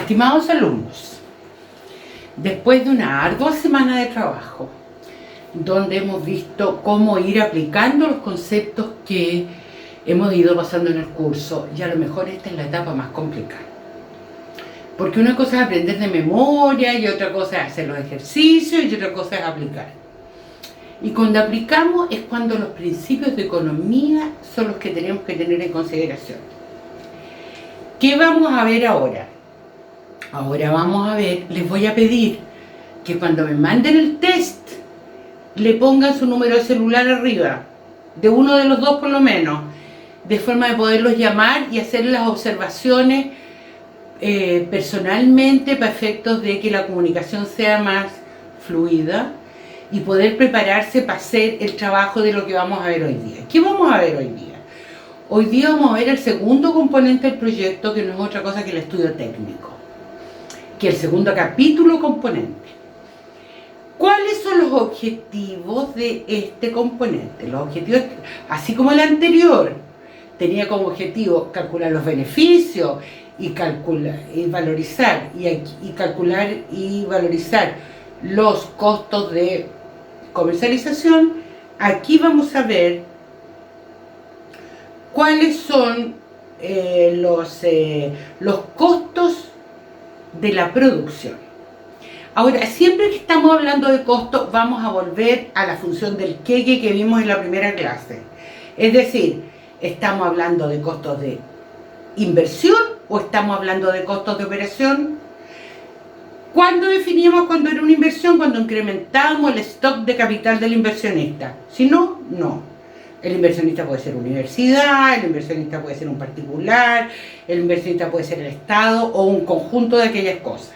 Estimados alumnos, después de una ardua semana de trabajo, donde hemos visto cómo ir aplicando los conceptos que hemos ido pasando en el curso, y a lo mejor esta es la etapa más complicada. Porque una cosa es aprender de memoria, y otra cosa es hacer los ejercicios, y otra cosa es aplicar. Y cuando aplicamos es cuando los principios de economía son los que tenemos que tener en consideración. ¿Qué vamos a ver ahora? Ahora vamos a ver, les voy a pedir que cuando me manden el test, le pongan su número de celular arriba, de uno de los dos por lo menos, de forma de poderlos llamar y hacer las observaciones personalmente para efectos de que la comunicación sea más fluida y poder prepararse para hacer el trabajo de lo que vamos a ver hoy día. ¿Qué vamos a ver hoy día? Hoy día vamos a ver el segundo componente del proyecto, que no es otra cosa que el estudio técnico, que es el segundo capítulo componente. ¿Cuáles son los objetivos de este componente? Los objetivos, así como el anterior, tenía como objetivo calcular los beneficios y calcular y valorizar los costos de comercialización. Aquí vamos a ver cuáles son los costos de la producción. Ahora, siempre que estamos hablando de costos, vamos a volver a la función del queque que vimos en la primera clase. Es decir, ¿estamos hablando de costos de inversión o estamos hablando de costos de operación? ¿Cuándo definíamos cuando era una inversión? Cuando incrementábamos el stock de capital del inversionista. Si no, no. El inversionista puede ser universidad, el inversionista puede ser un particular, el inversionista puede ser el Estado o un conjunto de aquellas cosas.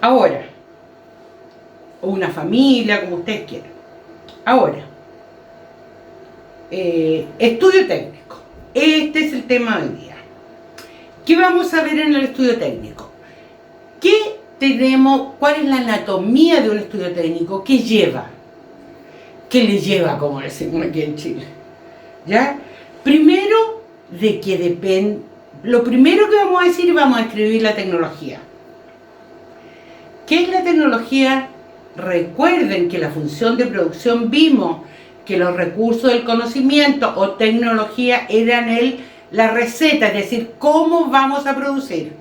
Ahora, o una familia, como ustedes quieran. Ahora, estudio técnico. Este es el tema de hoy día. ¿Qué vamos a ver en el estudio técnico? ¿Qué tenemos? ¿Cuál es la anatomía de un estudio técnico? ¿Qué lleva? ¿Qué le lleva, como decimos aquí en Chile? ¿Ya? Primero, de que depende. Lo primero que vamos a decir, vamos a escribir la tecnología. ¿Qué es la tecnología? Recuerden que la función de producción vimos que los recursos del conocimiento o tecnología eran la receta, es decir, cómo vamos a producir.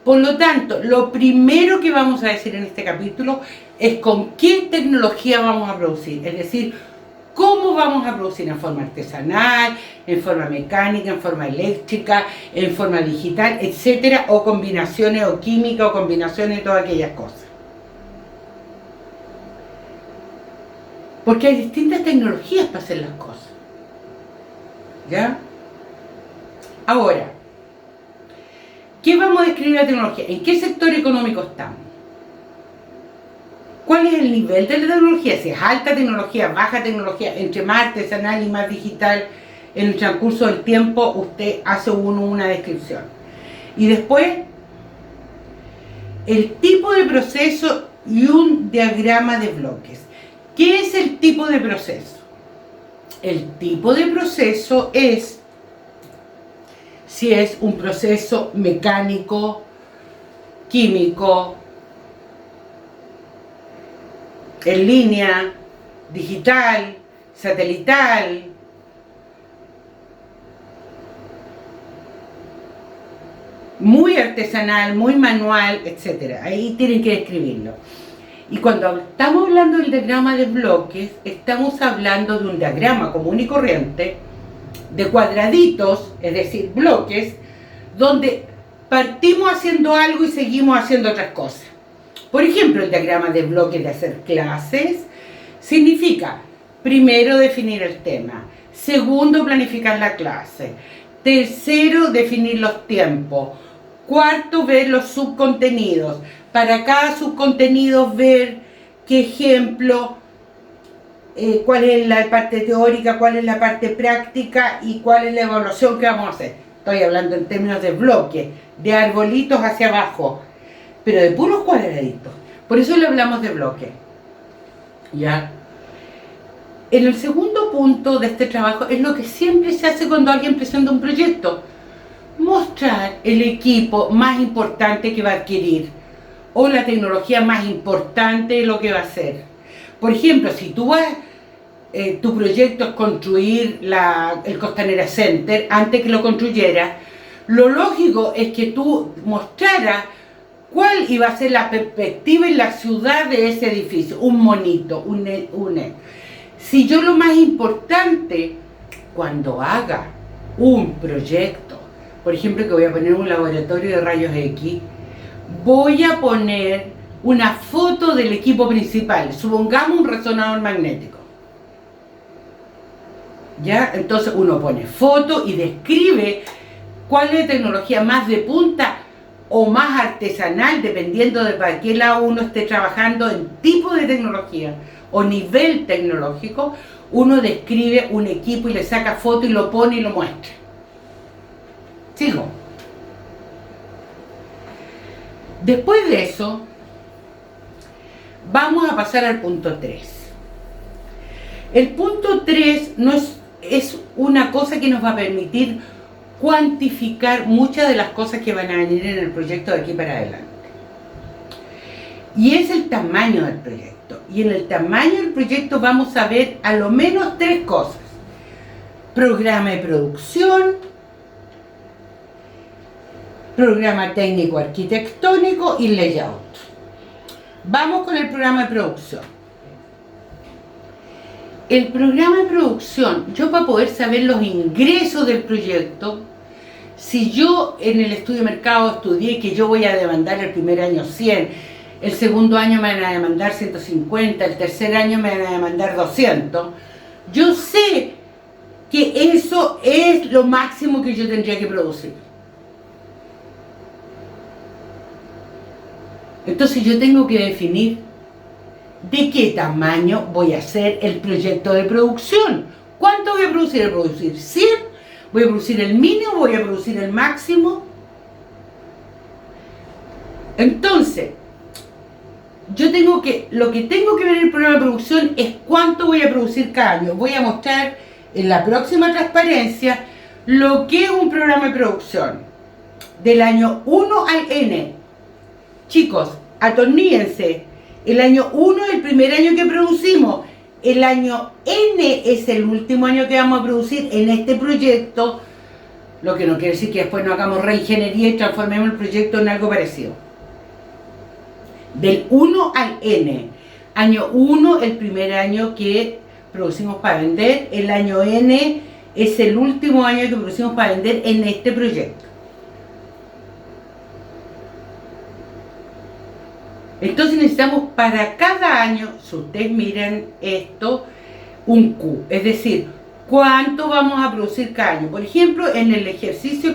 Por lo tanto, lo primero que vamos a decir en este capítulo es con qué tecnología vamos a producir, es decir, cómo vamos a producir en forma artesanal, en forma mecánica, en forma eléctrica, en forma digital, etcétera, o combinaciones o química o combinaciones de todas aquellas cosas. Porque hay distintas tecnologías para hacer las cosas. ¿Ya? Ahora, ¿qué vamos a describir la tecnología? ¿En qué sector económico estamos? ¿Cuál es el nivel de la tecnología? Si es alta tecnología, baja tecnología, entre más artesanal y más digital, en el transcurso del tiempo usted hace una descripción. Y después, el tipo de proceso y un diagrama de bloques. ¿Qué es el tipo de proceso? El tipo de proceso es si es un proceso mecánico, químico, en línea, digital, satelital, muy artesanal, muy manual, etc. Ahí tienen que describirlo. Y cuando estamos hablando del diagrama de bloques, estamos hablando de un diagrama común y corriente, de cuadraditos, es decir, bloques, donde partimos haciendo algo y seguimos haciendo otras cosas. Por ejemplo, el diagrama de bloques de hacer clases significa, primero, definir el tema, segundo, planificar la clase, tercero, definir los tiempos, cuarto, ver los subcontenidos. Para cada subcontenido ver qué ejemplo, cuál es la parte teórica, cuál es la parte práctica y cuál es la evaluación que vamos a hacer. Estoy hablando en términos de bloques, de arbolitos hacia abajo, pero de puros cuadraditos. Por eso le hablamos de bloques. ¿Ya? En el segundo punto de este trabajo es lo que siempre se hace cuando alguien presenta un proyecto. mostrar el equipo más importante que va a adquirir o la tecnología más importante de lo que va a hacer. Por ejemplo, si tú vas, tu proyecto es construir el Costanera Center, antes que lo construyeras, lo lógico es que tú mostraras cuál iba a ser la perspectiva en la ciudad de ese edificio, un monito, si yo lo más importante, cuando haga un proyecto, por ejemplo que voy a poner un laboratorio de rayos X, voy a poner una foto del equipo principal, supongamos un resonador magnético. ¿Ya? Entonces uno pone foto y describe cuál es la tecnología más de punta o más artesanal, dependiendo de para qué lado uno esté trabajando en tipo de tecnología o nivel tecnológico. Uno describe un equipo y le saca foto y lo pone y lo muestra. Sigo. Después de eso, vamos a pasar al punto 3. El punto 3 no es una cosa que nos va a permitir cuantificar muchas de las cosas que van a venir en el proyecto de aquí para adelante. Y es el tamaño del proyecto. Y en el tamaño del proyecto vamos a ver a lo menos 3 cosas. Programa de producción, programa técnico arquitectónico y layout. Vamos con el programa de producción. El programa de producción, yo para poder saber los ingresos del proyecto, si yo en el estudio de mercado estudié que yo voy a demandar el primer año 100, el segundo año me van a demandar 150, el tercer año me van a demandar 200, yo sé que eso es lo máximo que yo tendría que producir. Entonces yo tengo que definir de qué tamaño voy a hacer el proyecto de producción. ¿Cuánto voy a producir? ¿Voy a producir 100? ¿Voy a producir el mínimo? ¿Voy a producir el máximo? Entonces, lo que tengo que ver en el programa de producción es cuánto voy a producir cada año. Voy a mostrar en la próxima transparencia lo que es un programa de producción del año 1 al N. Chicos, atorníense. El año 1 es el primer año que producimos. El año N es el último año que vamos a producir en este proyecto, lo que no quiere decir que después no hagamos reingeniería y transformemos el proyecto en algo parecido. Del 1 al N. Año 1, el primer año que producimos para vender. El año N es el último año que producimos para vender en este proyecto. Entonces necesitamos para cada año, si ustedes miran esto, un Q. Es decir, ¿cuánto vamos a producir cada año? Por ejemplo, en el ejercicio,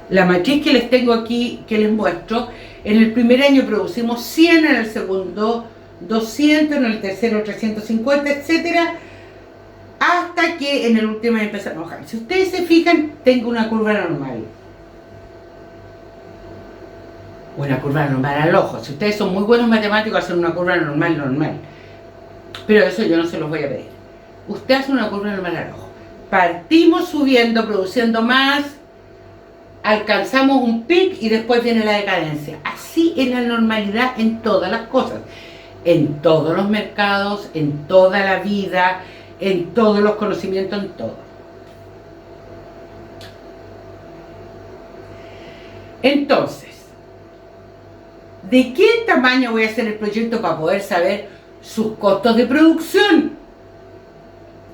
la matriz que les tengo aquí, que les muestro, en el primer año producimos 100, en el segundo 200, en el tercero 350, etcétera, hasta que en el último año empezamos a bajar. Si ustedes se fijan, tengo una curva normal. Una curva normal al ojo. Si ustedes son muy buenos matemáticos, hacen una curva normal. Pero eso yo no se los voy a pedir. Usted hace una curva normal al ojo. Partimos subiendo, produciendo más, alcanzamos un pic y después viene la decadencia. Así es la normalidad en todas las cosas. En todos los mercados, en toda la vida, en todos los conocimientos, en todo. Entonces, ¿de qué tamaño voy a hacer el proyecto para poder saber sus costos de producción?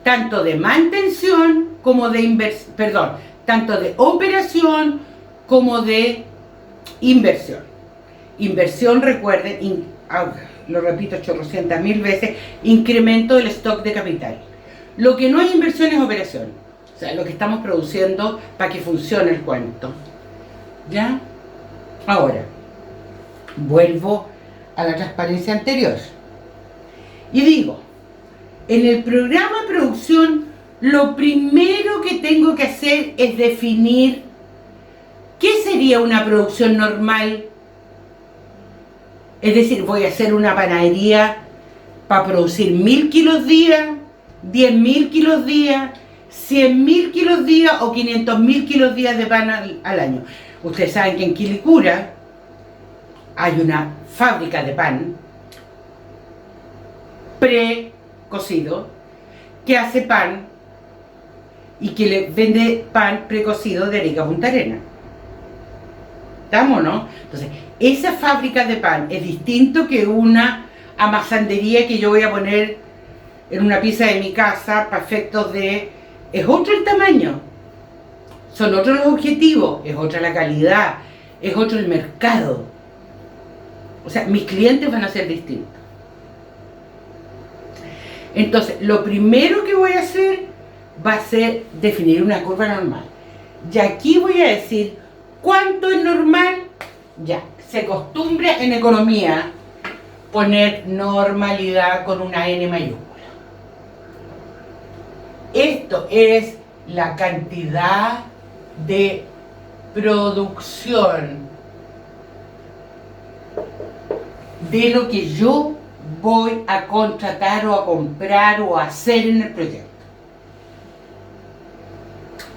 Tanto de mantención como de tanto de operación como de inversión. Inversión, recuerden, lo repito 800.000 veces, incremento del stock de capital. Lo que no es inversión es operación. O sea, lo que estamos produciendo para que funcione el cuento. ¿Ya? Ahora, vuelvo a la transparencia anterior y digo, en el programa de producción lo primero que tengo que hacer es definir qué sería una producción normal. Es decir, voy a hacer una panadería para producir 1000 kilos día, 10.000 kilos día, 100.000 kilos día o 500.000 kilos día de pan al año. Ustedes saben que en Quilicura hay una fábrica de pan precocido que hace pan y que le vende pan precocido de Arica a Punta Arenas. ¿Estamos, no? Entonces, esa fábrica de pan es distinto que una amasandería que yo voy a poner en una pieza de mi casa para efectos de... Es otro el tamaño, son otros los objetivos, es otra la calidad, es otro el mercado. O sea, mis clientes van a ser distintos. Entonces, lo primero que voy a hacer va a ser definir una curva normal. Y aquí voy a decir cuánto es normal. Ya, se acostumbra en economía poner normalidad con una N mayúscula. Esto es la cantidad de producción de lo que yo voy a contratar o a comprar o a hacer en el proyecto.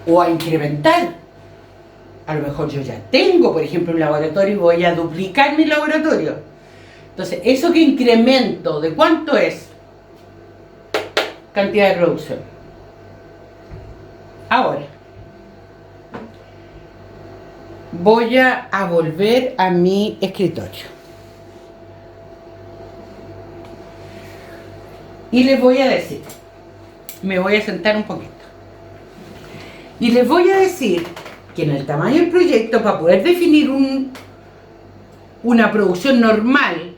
O a incrementar. A lo mejor yo ya tengo, por ejemplo, un laboratorio y voy a duplicar mi laboratorio. Entonces, eso que incremento, ¿de cuánto es? Cantidad de producción. Ahora, voy a volver a mi escritorio. Y les voy a decir, me voy a sentar un poquito. Y les voy a decir que en el tamaño del proyecto, para poder definir una producción normal,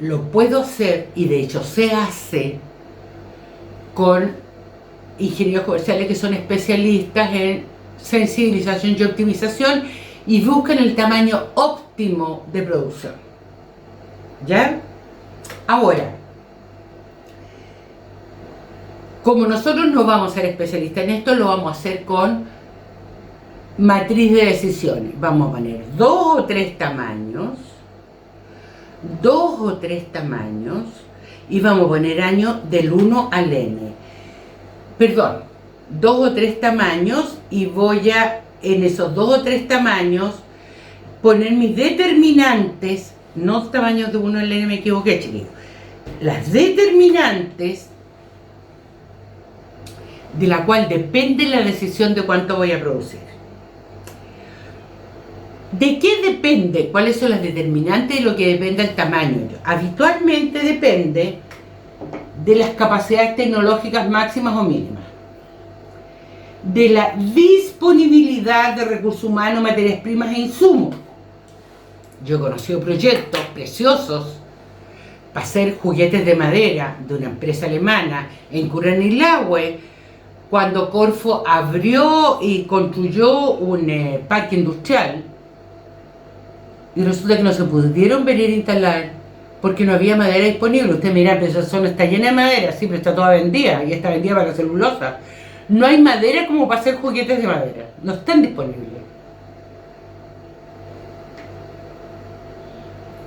lo puedo hacer, y de hecho se hace con ingenieros comerciales que son especialistas en sensibilización y optimización y buscan el tamaño óptimo de producción. ¿Ya? Ahora, como nosotros no vamos a ser especialistas en esto, lo vamos a hacer con matriz de decisiones. Vamos a poner dos o tres tamaños, y vamos a poner año del 1 al N. Perdón, 2 o 3 tamaños, y voy a, en esos 2 o 3 tamaños, poner mis determinantes, no tamaños de 1 al N, me equivoqué, chiquillos. Las determinantes de la cual depende la decisión de cuánto voy a producir. ¿De qué depende? ¿Cuáles son las determinantes de lo que depende el tamaño? Habitualmente depende de las capacidades tecnológicas máximas o mínimas, de la disponibilidad de recursos humanos, materias primas e insumos. Yo he conocido proyectos preciosos para hacer juguetes de madera de una empresa alemana en Curanilahue, cuando Corfo abrió y construyó un parque industrial, y resulta que no se pudieron venir a instalar porque no había madera disponible. Usted mira, pero esa zona está llena de madera, sí, pero está toda vendida, y está vendida para la celulosa. No hay madera como para hacer juguetes de madera, no están disponibles.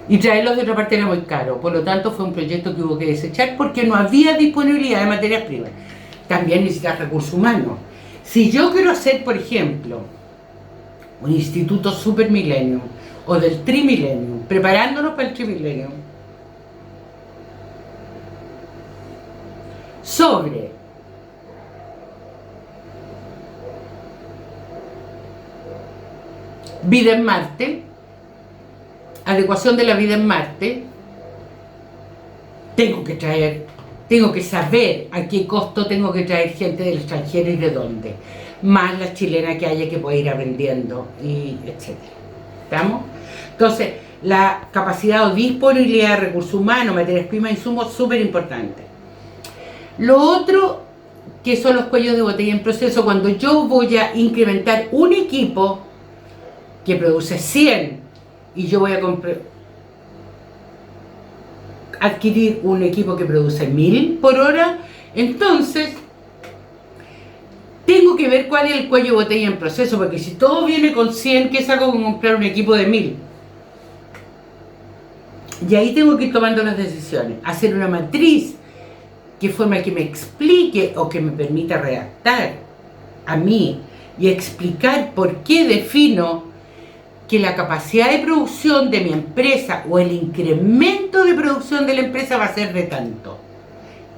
Y traerlos de otra parte era muy caro, por lo tanto fue un proyecto que hubo que desechar porque no había disponibilidad de materias primas. También necesitas recursos humanos. Si yo quiero hacer, por ejemplo, un instituto Super Millennium o del Trimillennium, preparándonos para el Trimillennium, sobre vida en Marte, adecuación de la vida en Marte, tengo que saber a qué costo tengo que traer gente del extranjero y de dónde, más la chilena que haya que pueda ir aprendiendo, y etcétera. ¿Estamos? Entonces, la capacidad o disponibilidad de recursos humanos, materias primas, insumos, súper importante. Lo otro, que son los cuellos de botella en proceso, cuando yo voy a incrementar un equipo que produce 100 y yo voy a adquirir un equipo que produce 1000 por hora, entonces tengo que ver cuál es el cuello de botella en proceso, porque si todo viene con 100, ¿qué saco con comprar un equipo de 1000? Y ahí tengo que ir tomando las decisiones, hacer una matriz qué forma que me explique o que me permita redactar a mí y explicar por qué defino que la capacidad de producción de mi empresa o el incremento de producción de la empresa va a ser de tanto.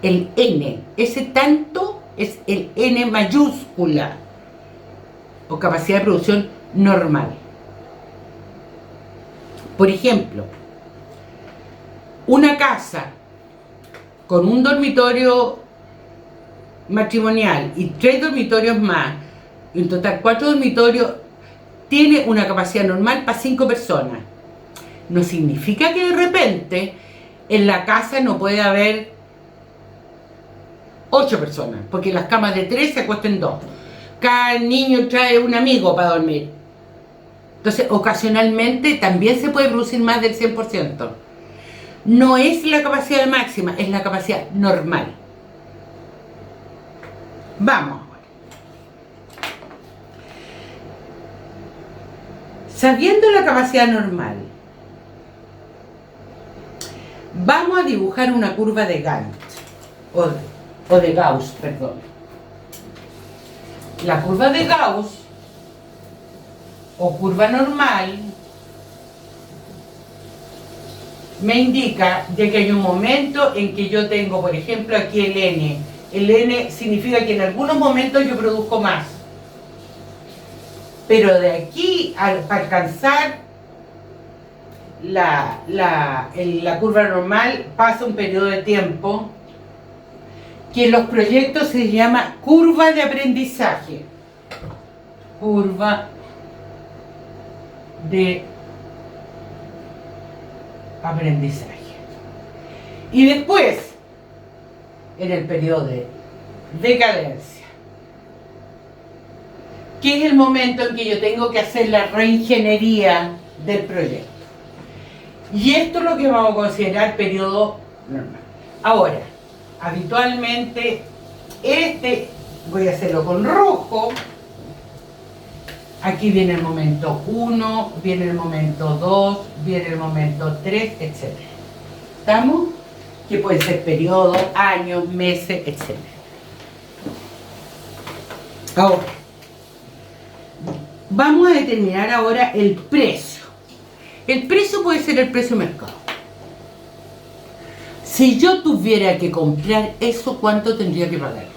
El N, ese tanto es el N mayúscula o capacidad de producción normal. Por ejemplo, una casa con un dormitorio matrimonial y 3 dormitorios más, en total 4 dormitorios, tiene una capacidad normal para 5 personas. No significa que de repente en la casa no puede haber 8 personas, porque las camas de 3 se acuestan 2. Cada niño trae un amigo para dormir. Entonces, ocasionalmente también se puede producir más del 100%. No es la capacidad máxima, es la capacidad normal. Vamos. Sabiendo la capacidad normal, vamos a dibujar una curva de Gantt, o de Gauss, perdón. La curva de Gauss, o curva normal, me indica de que hay un momento en que yo tengo, por ejemplo, aquí el N. El N significa que en algunos momentos yo produzco más. Pero de aquí para alcanzar la curva normal pasa un periodo de tiempo que en los proyectos se llama curva de aprendizaje. Curva de aprendizaje. Y después, en el periodo de decadencia, que es el momento en que yo tengo que hacer la reingeniería del proyecto. Y esto es lo que vamos a considerar periodo normal. Ahora, habitualmente, voy a hacerlo con rojo. Aquí viene el momento 1, viene el momento 2, viene el momento 3, etc. ¿Estamos? Que pueden ser periodos, años, meses, etc. Ahora, vamos a determinar ahora el precio. El precio puede ser el precio mercado. Si yo tuviera que comprar eso, ¿cuánto tendría que pagar?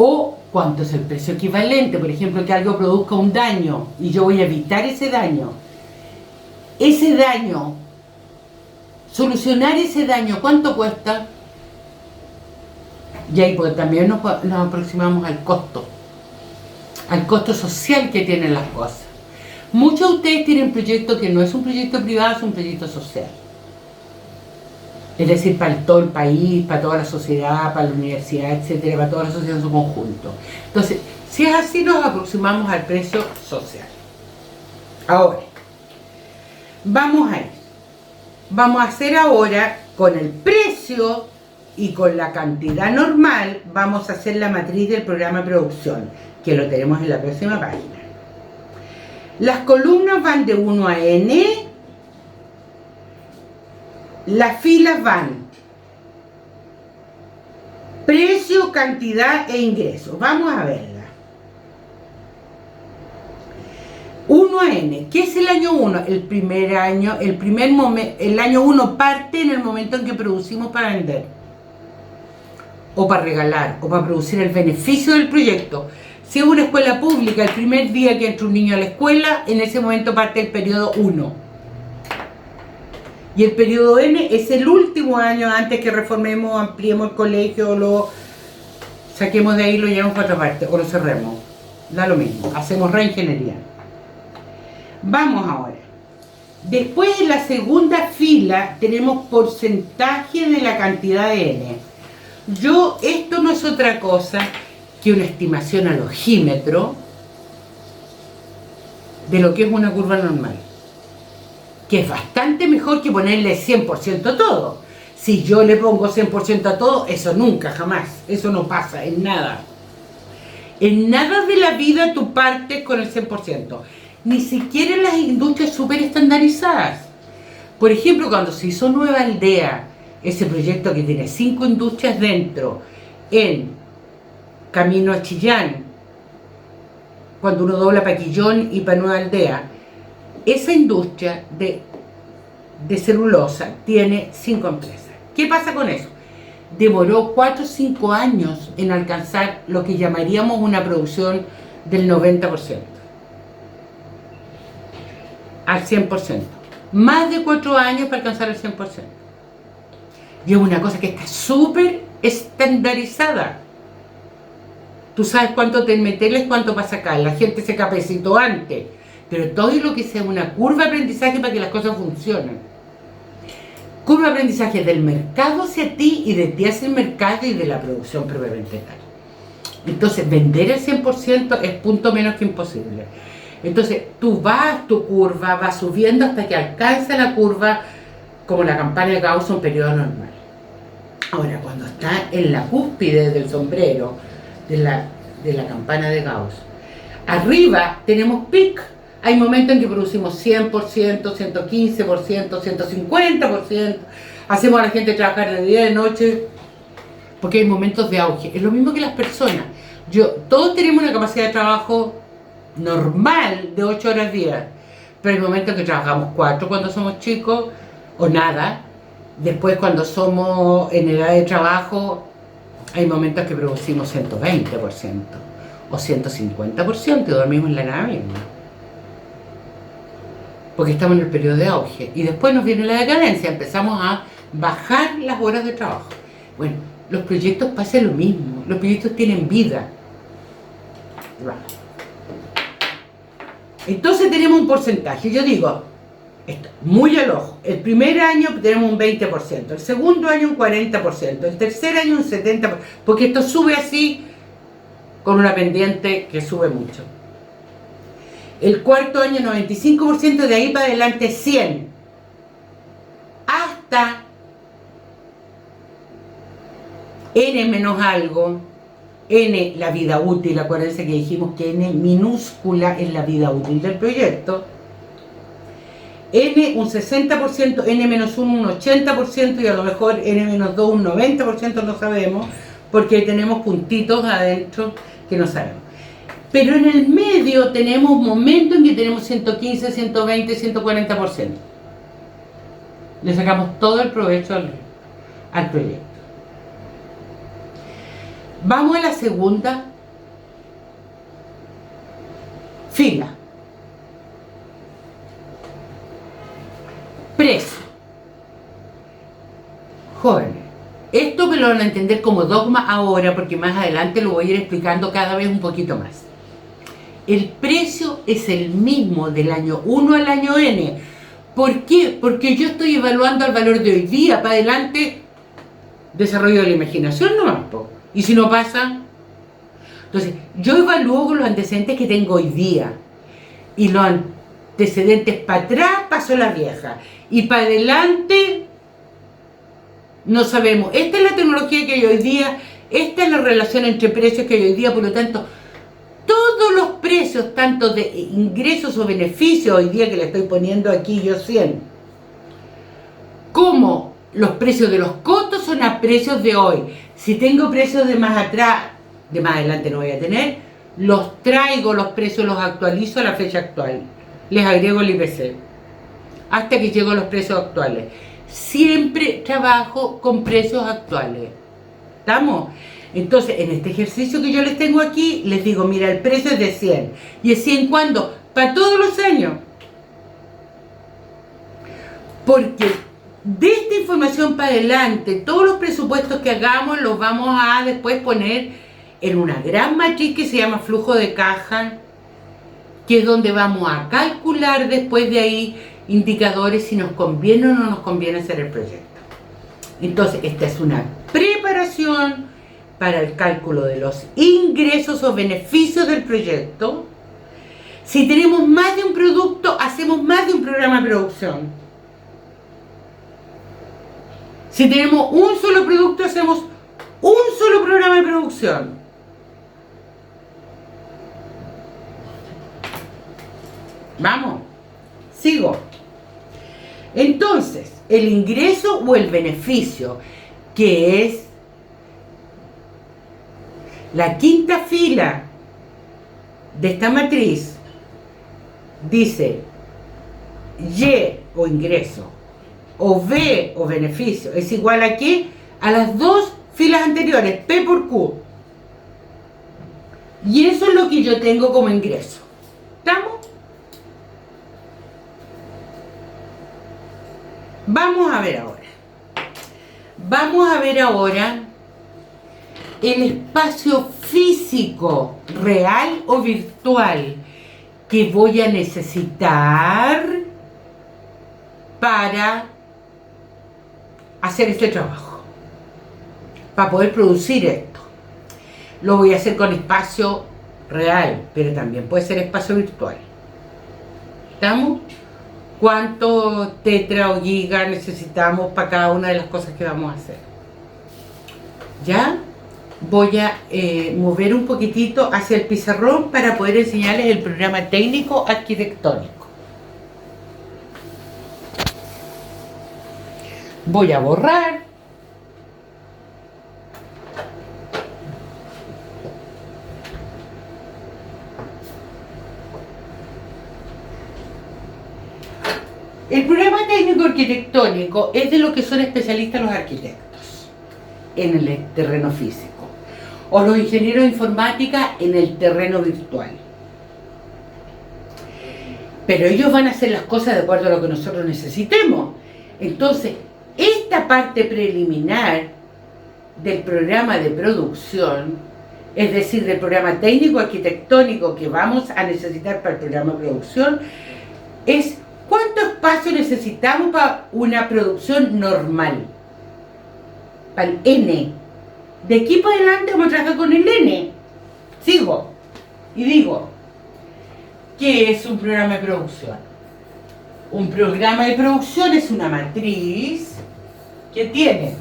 O cuánto es el precio equivalente, por ejemplo, que algo produzca un daño y yo voy a evitar ese daño. Ese daño, solucionar ese daño, ¿cuánto cuesta? Y ahí pues también nos aproximamos al costo social que tienen las cosas. Muchos de ustedes tienen proyectos que no es un proyecto privado, es un proyecto social. Es decir, para todo el país, para toda la sociedad, para la universidad, etcétera, para toda la sociedad en su conjunto. Entonces, si es así, nos aproximamos al precio social. Ahora, vamos a ir. Vamos a hacer ahora con el precio y con la cantidad normal, vamos a hacer la matriz del programa de producción, que lo tenemos en la próxima página. Las columnas van de 1 a n. Las filas van precio, cantidad e ingreso. Vamos a verla. 1 a n. ¿Qué es el año 1? El primer año, el año 1 parte en el momento en que producimos para vender, o para regalar, o para producir el beneficio del proyecto. Si es una escuela pública, el primer día que entra un niño a la escuela, en ese momento parte el periodo 1. Y el periodo N es el último año antes que reformemos, ampliemos el colegio, lo saquemos de ahí, lo llevamos para otra parte, o lo cerremos. Da lo mismo, hacemos reingeniería. Vamos ahora. Después en la segunda fila tenemos porcentaje de la cantidad de N. Esto no es otra cosa que una estimación al ojímetro de lo que es una curva normal, que es bastante mejor que ponerle 100% a todo. Si yo le pongo 100% a todo, eso nunca, jamás, eso no pasa en nada. En nada de la vida tú partes con el 100%, ni siquiera en las industrias súper estandarizadas. Por ejemplo, cuando se hizo Nueva Aldea, ese proyecto que tiene 5 industrias dentro, en camino a Chillán, cuando uno dobla para Quillón y para Nueva Aldea, esa industria de celulosa tiene 5 empresas. ¿Qué pasa con eso? Demoró 4 o 5 años en alcanzar lo que llamaríamos una producción del 90%, al 100%. Más de 4 años para alcanzar el 100%. Y es una cosa que está súper estandarizada. Tú sabes cuánto te meterles, cuánto para sacar. La gente se capacitó antes. Pero todo lo que sea una curva de aprendizaje para que las cosas funcionen. Curva de aprendizaje del mercado hacia ti y de ti hacia el mercado y de la producción propiamente tal. Entonces, vender el 100% es punto menos que imposible. Entonces, tú vas, tu curva va subiendo hasta que alcanza la curva como la campana de Gauss en un periodo normal. Ahora, cuando está en la cúspide del sombrero de la campana de Gauss, arriba tenemos pic. Hay momentos en que producimos 100%, 115%, 150%. Hacemos a la gente trabajar de día y de noche porque hay momentos de auge. Es lo mismo que las personas. Todos tenemos una capacidad de trabajo normal de 8 horas día, pero hay momentos en que trabajamos 4 cuando somos chicos o nada. Después, cuando somos en edad de trabajo, hay momentos que producimos 120% o 150% y dormimos en la nada misma, porque estamos en el periodo de auge. Y después nos viene la decadencia, empezamos a bajar las horas de trabajo. Bueno, los proyectos pasa lo mismo, los proyectos tienen vida. Entonces tenemos un porcentaje, yo digo, esto, muy al ojo, el primer año tenemos un 20%, el segundo año un 40%, el tercer año un 70%, porque esto sube así con una pendiente que sube mucho. El cuarto año 95%, de ahí para adelante 100%, hasta N menos algo, N la vida útil. Acuérdense que dijimos que N minúscula es la vida útil del proyecto. N un 60%, N menos 1 un 80% y a lo mejor N menos 2 un 90%, no sabemos, porque tenemos puntitos adentro que no sabemos. Pero en el medio tenemos momentos en que tenemos 115, 120, 140%. Le sacamos todo el provecho al proyecto. Vamos a la segunda fila. Precio. Jóvenes, esto me lo van a entender como dogma ahora, porque más adelante lo voy a ir explicando cada vez un poquito más. El precio es el mismo del año 1 al año N. ¿Por qué? Porque yo estoy evaluando el valor de hoy día. Para adelante, desarrollo de la imaginación nomás. Y si no pasa, entonces yo evalúo con los antecedentes que tengo hoy día. Y los antecedentes para atrás pasó la vieja. Y para adelante no sabemos. Esta es la tecnología que hay hoy día. Esta es la relación entre precios que hay hoy día. Por lo tanto, todos los precios, tanto de ingresos o beneficios, hoy día que le estoy poniendo aquí yo 100, como los precios de los costos son a precios de hoy. Si tengo precios de más atrás, de más adelante no voy a tener, los traigo, los precios los actualizo a la fecha actual. Les agrego el IPC hasta que llego a los precios actuales. Siempre trabajo con precios actuales. ¿Estamos? Entonces, en este ejercicio que yo les tengo aquí, les digo, mira, el precio es de 100. ¿Y es 100 cuándo? Para todos los años. Porque de esta información para adelante, todos los presupuestos que hagamos los vamos a después poner en una gran matriz que se llama flujo de caja, que es donde vamos a calcular después de ahí indicadores si nos conviene o no nos conviene hacer el proyecto. Entonces, esta es una preparación para el cálculo de los ingresos o beneficios del proyecto. Si tenemos más de un producto, hacemos más de un programa de producción. Si tenemos un solo producto, hacemos un solo programa de producción. Vamos, sigo. Entonces, el ingreso o el beneficio, que es la quinta fila de esta matriz, dice Y o ingreso o B o beneficio es igual a ¿qué? A las dos filas anteriores, P por Q. Y eso es lo que yo tengo como ingreso. ¿Estamos? Vamos a ver ahora. Vamos a ver ahora el espacio físico, real o virtual, que voy a necesitar para hacer este trabajo, para poder producir esto. Lo voy a hacer con espacio real, pero también puede ser espacio virtual. ¿Estamos? ¿Cuánto tetra o giga necesitamos para cada una de las cosas que vamos a hacer? ¿Ya? Voy a mover un poquitito hacia el pizarrón para poder enseñarles el programa técnico arquitectónico. Voy a borrar. El programa técnico arquitectónico es de lo que son especialistas los arquitectos en el terreno físico, o los ingenieros de informática en el terreno virtual. Pero ellos van a hacer las cosas de acuerdo a lo que nosotros necesitemos. Entonces, esta parte preliminar del programa de producción, es decir, del programa técnico arquitectónico que vamos a necesitar para el programa de producción, es cuánto espacio necesitamos para una producción normal, para el N. De aquí para adelante vamos a trabajar con el N. Sigo y digo, ¿qué es un programa de producción? Un programa de producción es una matriz que tiene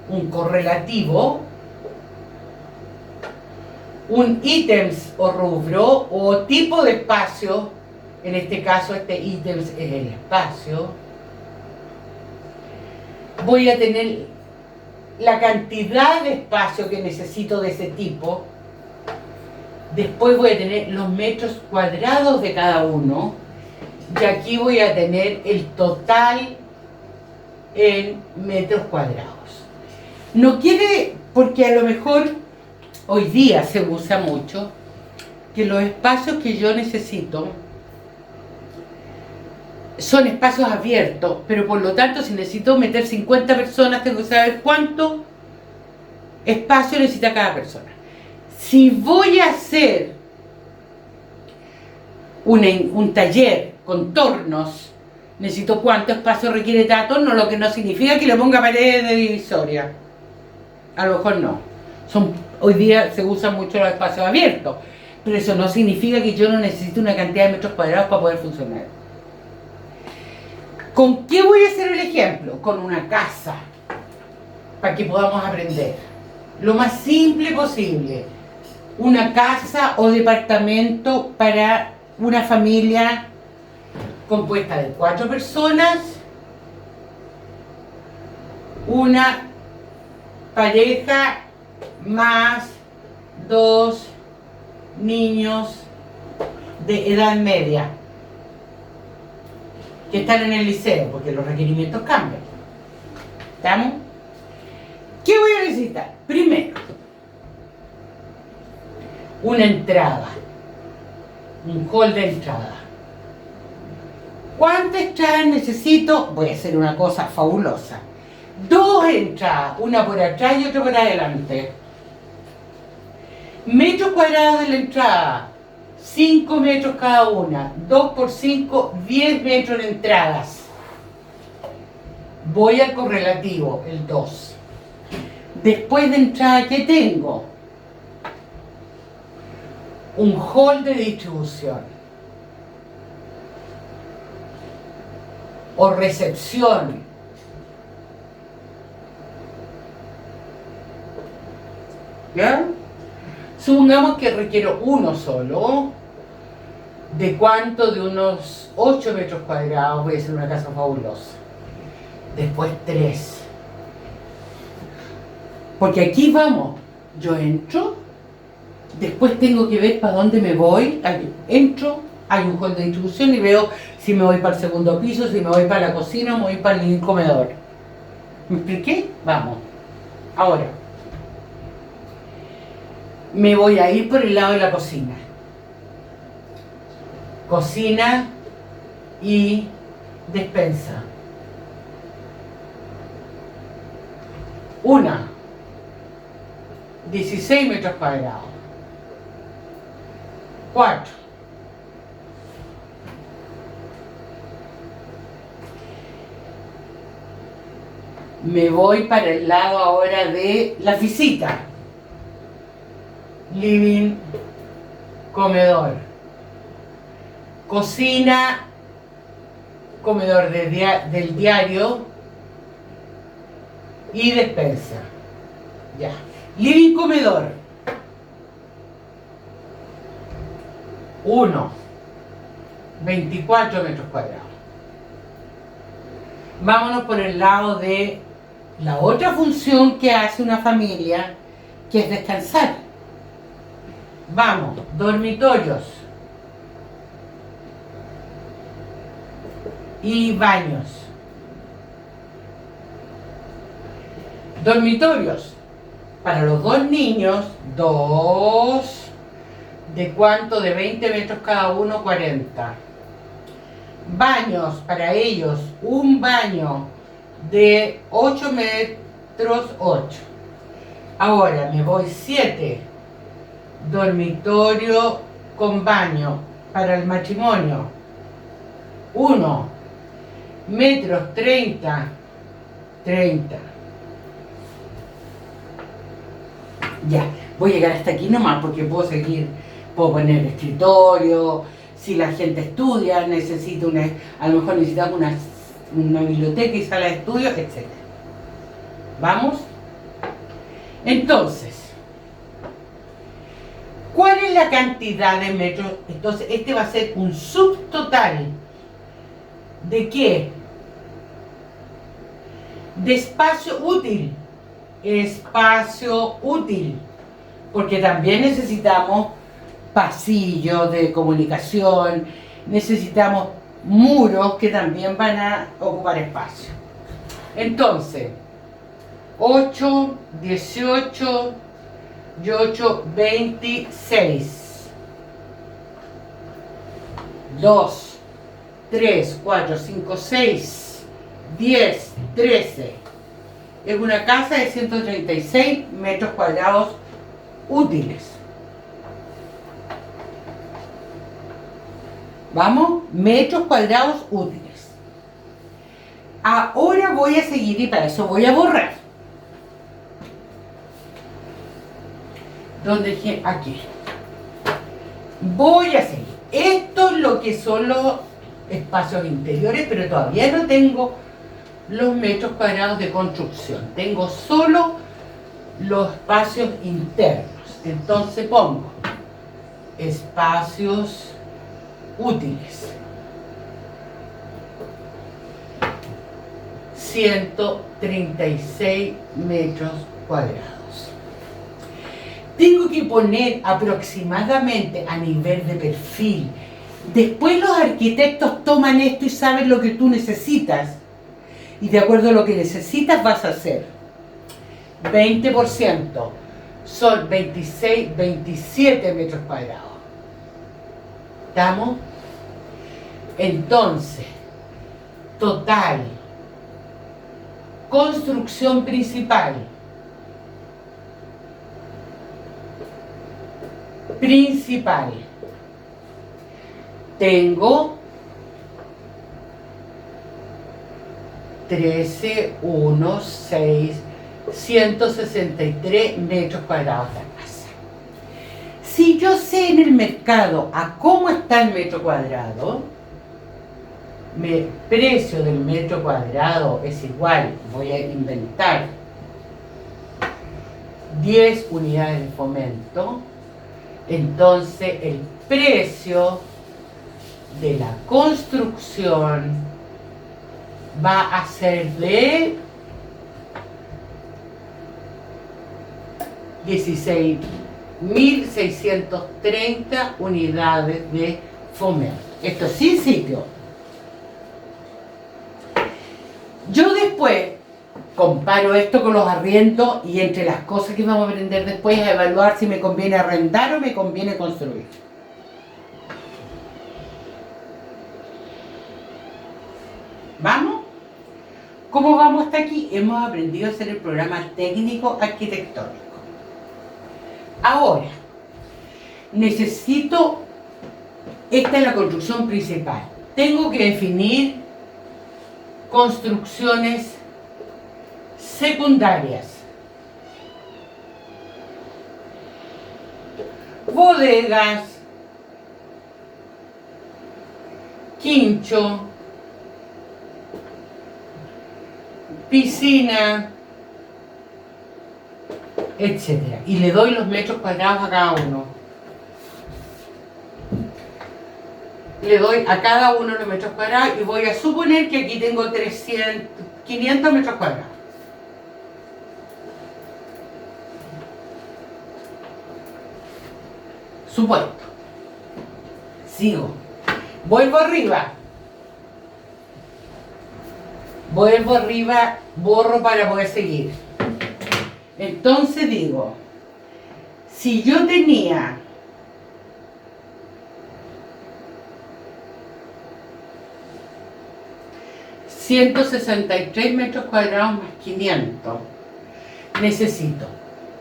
un correlativo, un ítems o rubro o tipo de espacio. En este caso, este ítems es el espacio. Voy a tener la cantidad de espacio que necesito de ese tipo. Después voy a tener los metros cuadrados de cada uno. Y aquí voy a tener el total en metros cuadrados. No quiere, porque a lo mejor hoy día se usa mucho, que los espacios que yo necesito son espacios abiertos, pero por lo tanto si necesito meter 50 personas tengo que saber cuánto espacio necesita cada persona. Si voy a hacer un taller con tornos, necesito cuánto espacio requiere cada torno, lo que no significa que le ponga paredes de divisoria. A lo mejor no. Hoy día se usan mucho los espacios abiertos, pero eso no significa que yo no necesite una cantidad de metros cuadrados para poder funcionar. ¿Con qué voy a hacer el ejemplo? Con una casa, para que podamos aprender. Lo más simple posible. Una casa o departamento para una familia compuesta de 4 personas, una pareja más 2 niños de edad media que están en el liceo, porque los requerimientos cambian. ¿Estamos? ¿Qué voy a necesitar? Primero, una entrada, un hall de entrada. ¿Cuántas entradas necesito? Voy a hacer una cosa fabulosa. 2 entradas, una por atrás y otra por adelante. Metros cuadrados de la entrada, 5 metros cada una. 2 por 5, 10 metros de entradas. Voy al correlativo, el 2. Después de entrada, ¿qué tengo? Un hall de distribución o recepción. ¿Ya? Supongamos que requiero uno solo. ¿De cuánto? De unos 8 metros cuadrados, voy a hacer una casa fabulosa. Después 3. Porque aquí vamos, yo entro, después tengo que ver para dónde me voy, entro, hay un hall de distribución y veo si me voy para el segundo piso, si me voy para la cocina o me voy para el comedor. ¿Me expliqué? Vamos. Ahora, me voy a ir por el lado de la cocina. Cocina y despensa. 16 metros cuadrados. 4. Me voy para el lado ahora de la visita. Living, comedor. Cocina, comedor del diario y despensa. Ya. Living, comedor. 24 metros cuadrados. Vámonos por el lado de la otra función que hace una familia, que es descansar. Vamos, dormitorios y baños. Dormitorios para los 2 niños, 2, ¿de cuánto? De 20 metros cada uno, 40. Baños para ellos, un baño de 8 metros, 8. Ahora me voy 7. Dormitorio con baño para el matrimonio. 1 metros 30. Ya, voy a llegar hasta aquí nomás porque puedo seguir, puedo poner escritorio, si la gente estudia, necesita a lo mejor necesitamos una biblioteca y sala de estudio, etc. ¿Vamos? Entonces, ¿cuál es la cantidad de metros? Entonces, este va a ser un subtotal. ¿De qué? De espacio útil. Espacio útil. Porque también necesitamos pasillos de comunicación, necesitamos muros que también van a ocupar espacio. Entonces, 8, 18 y 8, 26. 2, 3, 4, 5, 6, 10, 13. Es una casa de 136 metros cuadrados útiles. ¿Vamos? Metros cuadrados útiles. Ahora voy a seguir y para eso voy a borrar. ¿Dónde dije? Aquí. Voy a seguir. Esto es lo que son los espacios interiores, pero todavía no tengo los metros cuadrados de construcción. Tengo solo los espacios internos. Entonces pongo espacios útiles. 136 metros cuadrados. Tengo que poner aproximadamente a nivel de perfil. Después los arquitectos toman esto y saben lo que tú necesitas. Y de acuerdo a lo que necesitas vas a hacer. 20% son 26, 27 metros cuadrados. ¿Estamos? Entonces, total, construcción principal. Tengo 13, 1, 6, 163 metros cuadrados de casa. Si yo sé en el mercado a cómo está el metro cuadrado, el precio del metro cuadrado es igual, voy a inventar 10 unidades de fomento, entonces el precio de la construcción va a ser de 16.630 unidades de FOMER. Esto sin sitio. Yo después comparo esto con los arriendos y entre las cosas que vamos a aprender después a evaluar si me conviene arrendar o me conviene construir. ¿Vamos? ¿Cómo vamos hasta aquí? Hemos aprendido a hacer el programa técnico arquitectónico. Ahora, necesito, esta es la construcción principal. Tengo que definir construcciones secundarias. Bodegas, quincho, piscina, etcétera. Y le doy los metros cuadrados a cada uno. Le doy a cada uno los metros cuadrados y voy a suponer que aquí tengo 500 metros cuadrados. Supuesto. Sigo. Vuelvo arriba. Borro para poder seguir. Entonces digo, si yo tenía 163 metros cuadrados más 500, necesito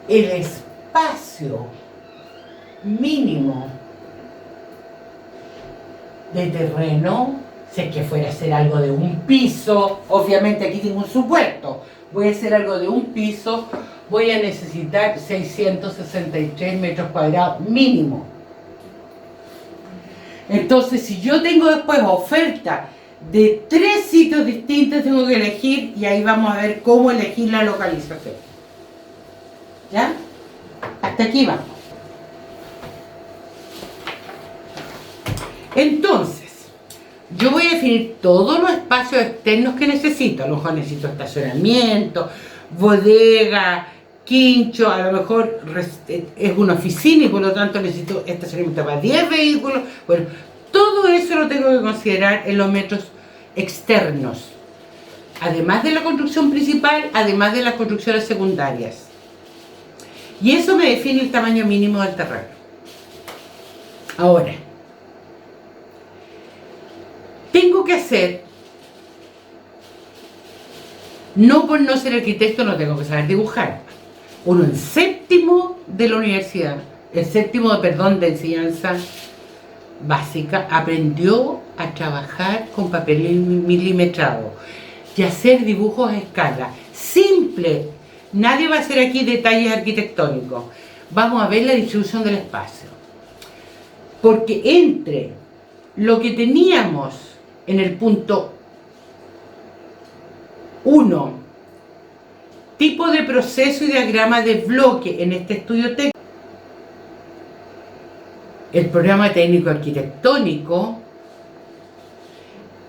el espacio mínimo de terreno. Si es que fuera a hacer algo de un piso, obviamente aquí tengo un supuesto, voy a hacer algo de un piso, voy a necesitar 663 metros cuadrados mínimo. Entonces, si yo tengo después oferta de 3 sitios distintos, tengo que elegir, y ahí vamos a ver cómo elegir la localización. ¿Ya? Hasta aquí vamos. Entonces, yo voy a definir todos los espacios externos que necesito. A lo mejor necesito estacionamiento, bodega, quincho, a lo mejor es una oficina y por lo tanto necesito estacionamiento para 10 vehículos. Bueno, todo eso lo tengo que considerar en los metros externos. Además de la construcción principal, además de las construcciones secundarias. Y eso me define el tamaño mínimo del terreno. Ahora, tengo que hacer, no por no ser arquitecto no tengo que saber dibujar. Uno en séptimo de la universidad, el séptimo de enseñanza básica, aprendió a trabajar con papel milimetrado y hacer dibujos a escala. Simple, nadie va a hacer aquí detalles arquitectónicos. Vamos a ver la distribución del espacio. Porque entre lo que teníamos en el punto 1, tipo de proceso y diagrama de bloque en este estudio técnico, el programa técnico arquitectónico,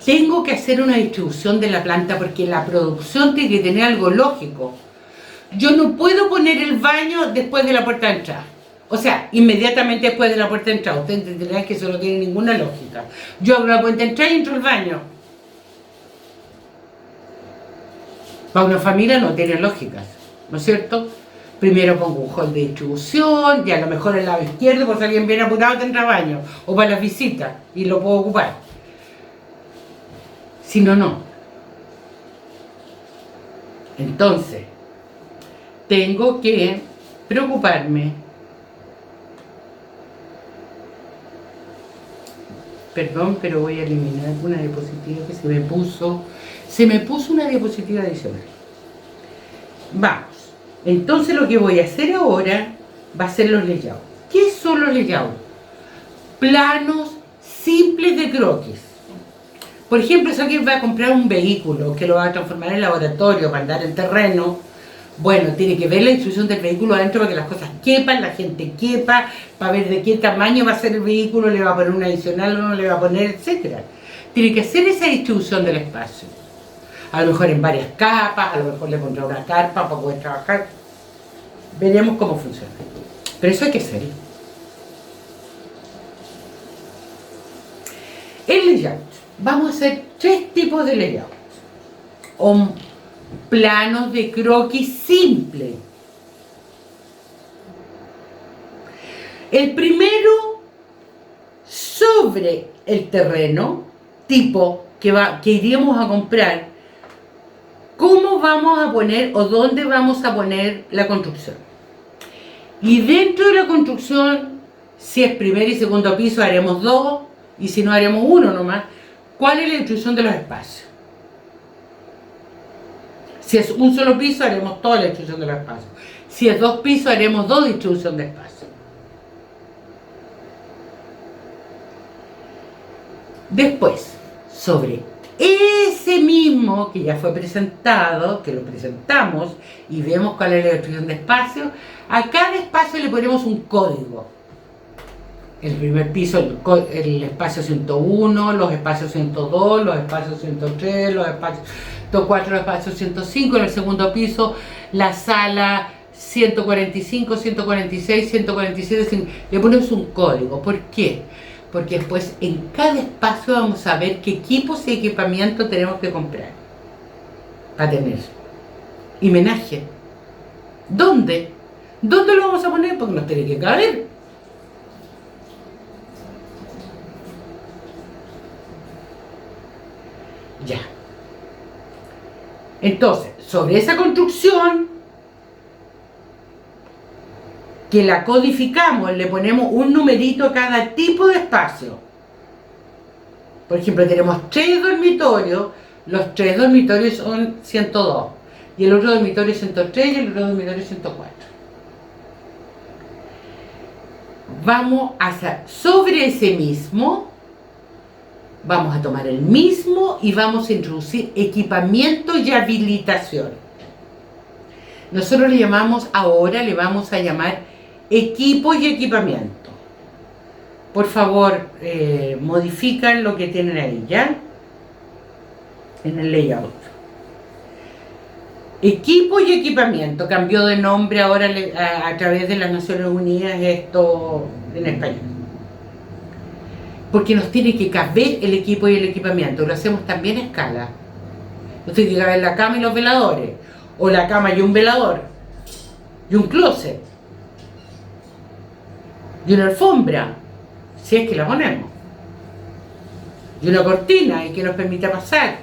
tengo que hacer una distribución de la planta porque la producción tiene que tener algo lógico. Yo no puedo poner el baño después de la puerta de entrada. O sea, inmediatamente después de la puerta de entrada. Ustedes entenderán que eso no tiene ninguna lógica. Yo abro la puerta de entrada y entro al baño. Para una familia no tiene lógica, ¿no es cierto? Primero pongo un hall de distribución y a lo mejor el lado izquierdo, por si alguien viene apurado, tendrá baño. O para las visitas y lo puedo ocupar. Si no, no. Entonces, tengo que preocuparme. Perdón, pero voy a eliminar una diapositiva que se me puso una diapositiva adicional. Vamos. Entonces lo que voy a hacer ahora va a ser los layouts. ¿Qué son los layouts? Planos simples de croquis. Por ejemplo, si alguien va a comprar un vehículo que lo va a transformar en laboratorio para andar en terreno, Bueno, tiene que ver la distribución del vehículo adentro para que las cosas quepan, la gente quepa, para ver de qué tamaño va a ser el vehículo, le va a poner un adicional o no le va a poner, etcétera. Tiene que hacer esa distribución del espacio. A lo mejor en varias capas, a lo mejor le pondrá una carpa para poder trabajar. Veremos cómo funciona. Pero eso hay que hacerlo. El layout. Vamos a hacer 3 tipos de layout. O planos de croquis simple. El primero, sobre el terreno, tipo que iríamos a comprar, cómo vamos a poner o dónde vamos a poner la construcción. Y dentro de la construcción, si es primer y segundo piso, haremos 2, y si no, haremos 1 nomás. ¿Cuál es la distribución de los espacios? Si es un solo piso, haremos toda la distribución de los espacios. Si es 2 pisos, haremos 2 distribución de espacios. Después, sobre ese mismo que ya fue presentado, que lo presentamos y vemos cuál es la distribución de espacio, a cada espacio le ponemos un código. El primer piso, el espacio 101, los espacios 102, los espacios 103, los espacios 104, los espacios 105, en el segundo piso la sala 145, 146, 147, le ponemos un código. ¿Por qué? Porque después en cada espacio vamos a ver qué equipos y equipamiento tenemos que comprar para tener. Y menaje. ¿Dónde? ¿Dónde lo vamos a poner? Porque nos tiene que caber. Ya. Entonces, sobre esa construcción, que la codificamos, le ponemos un numerito a cada tipo de espacio. Por ejemplo, tenemos 3 dormitorios, los 3 dormitorios son 102, y el otro dormitorio 103 y el otro dormitorio 104. Vamos a hacer sobre ese mismo, vamos a tomar el mismo y vamos a introducir equipamiento y habilitación. Nosotros le llamamos, ahora le vamos a llamar equipo y equipamiento. Por favor, modifican lo que tienen ahí, ¿ya? En el layout. Equipo y equipamiento, cambió de nombre ahora a través de las Naciones Unidas, esto en español. Porque nos tiene que caber el equipo y el equipamiento, lo hacemos también a escala. Nos tiene que caber la cama y los veladores, o la cama y un velador, y un closet, y una alfombra, si es que la ponemos, y una cortina y que nos permita pasar,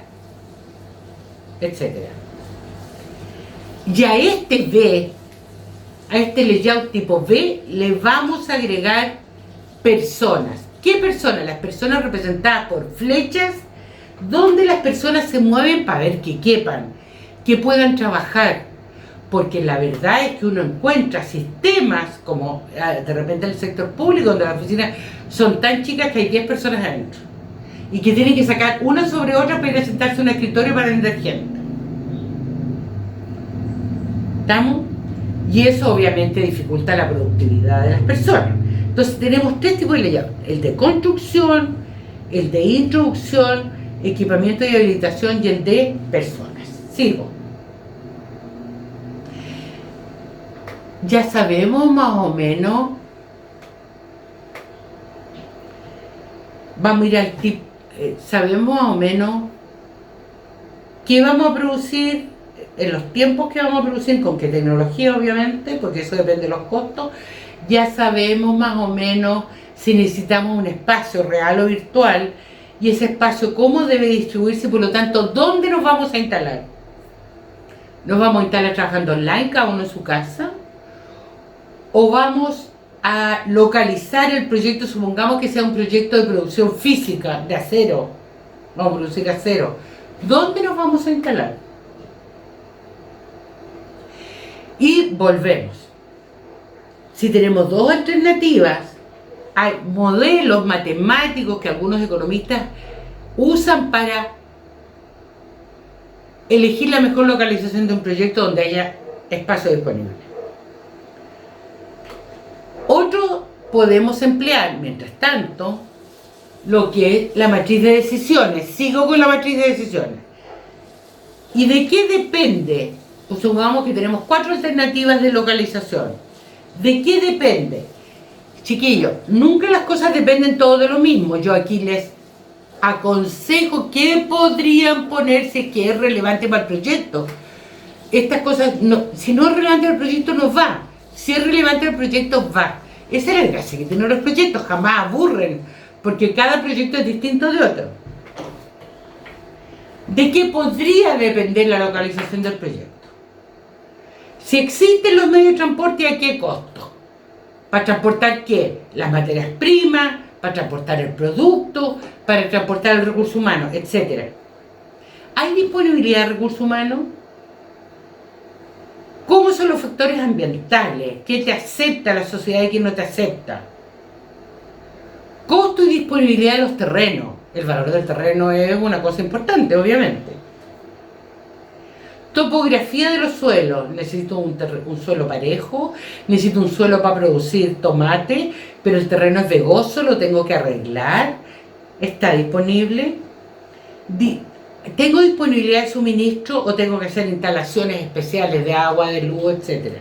etc. Y a este B, a este layout tipo B, le vamos a agregar personas. ¿Qué personas? Las personas representadas por flechas, donde las personas se mueven para ver que quepan, que puedan trabajar. Porque la verdad es que uno encuentra sistemas, como de repente en el sector público, donde las oficinas son tan chicas que hay 10 personas adentro. Y que tienen que sacar una sobre otra para ir a sentarse en un escritorio para atender gente. ¿Estamos? Y eso obviamente dificulta la productividad de las personas. Entonces tenemos 3 tipos de layout: el de construcción, el de introducción, equipamiento y habilitación, y el de personas. Sigo. Ya sabemos más o menos, vamos a ir al tip, sabemos más o menos qué vamos a producir, en los tiempos que vamos a producir, con qué tecnología obviamente, porque eso depende de los costos. Ya sabemos más o menos si necesitamos un espacio real o virtual, y ese espacio cómo debe distribuirse, por lo tanto, ¿dónde nos vamos a instalar? ¿Nos vamos a instalar trabajando online, cada uno en su casa? ¿O vamos a localizar el proyecto, supongamos que sea un proyecto de producción física, de acero? Vamos a producir acero. ¿Dónde nos vamos a instalar? Y volvemos. Si tenemos 2 alternativas, hay modelos matemáticos que algunos economistas usan para elegir la mejor localización de un proyecto donde haya espacio disponible. Otro podemos emplear, mientras tanto, lo que es la matriz de decisiones. Sigo con la matriz de decisiones. ¿Y de qué depende? Pues supongamos que tenemos 4 alternativas de localización. ¿De qué depende? Chiquillos, nunca las cosas dependen todo de lo mismo. Yo aquí les aconsejo que podrían ponerse que es relevante para el proyecto. Estas cosas, no, si no es relevante al proyecto, no va. Si es relevante al proyecto, va. Esa es la gracia que tienen los proyectos, jamás aburren, porque cada proyecto es distinto de otro. ¿De qué podría depender la localización del proyecto? Si existen los medios de transporte, ¿a qué costo? ¿Para transportar qué? Las materias primas, para transportar el producto, para transportar el recurso humano, etc. ¿Hay disponibilidad de recursos humanos? ¿Cómo son los factores ambientales? ¿Qué te acepta la sociedad y qué no te acepta? Costo y disponibilidad de los terrenos. El valor del terreno es una cosa importante, obviamente. Topografía de los suelos. Necesito un suelo parejo, necesito un suelo para producir tomate, pero el terreno es vegoso, lo tengo que arreglar. ¿Está disponible? ¿Tengo disponibilidad de suministro o tengo que hacer instalaciones especiales de agua, de luz, etcétera?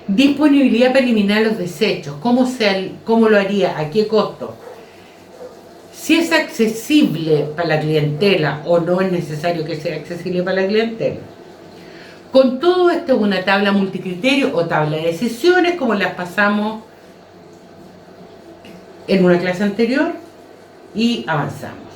Disponibilidad para eliminar los desechos. ¿Cómo lo haría? ¿A qué costo? Si es accesible para la clientela o no es necesario que sea accesible para la clientela. Con todo esto es una tabla multicriterio o tabla de decisiones como las pasamos en una clase anterior y avanzamos.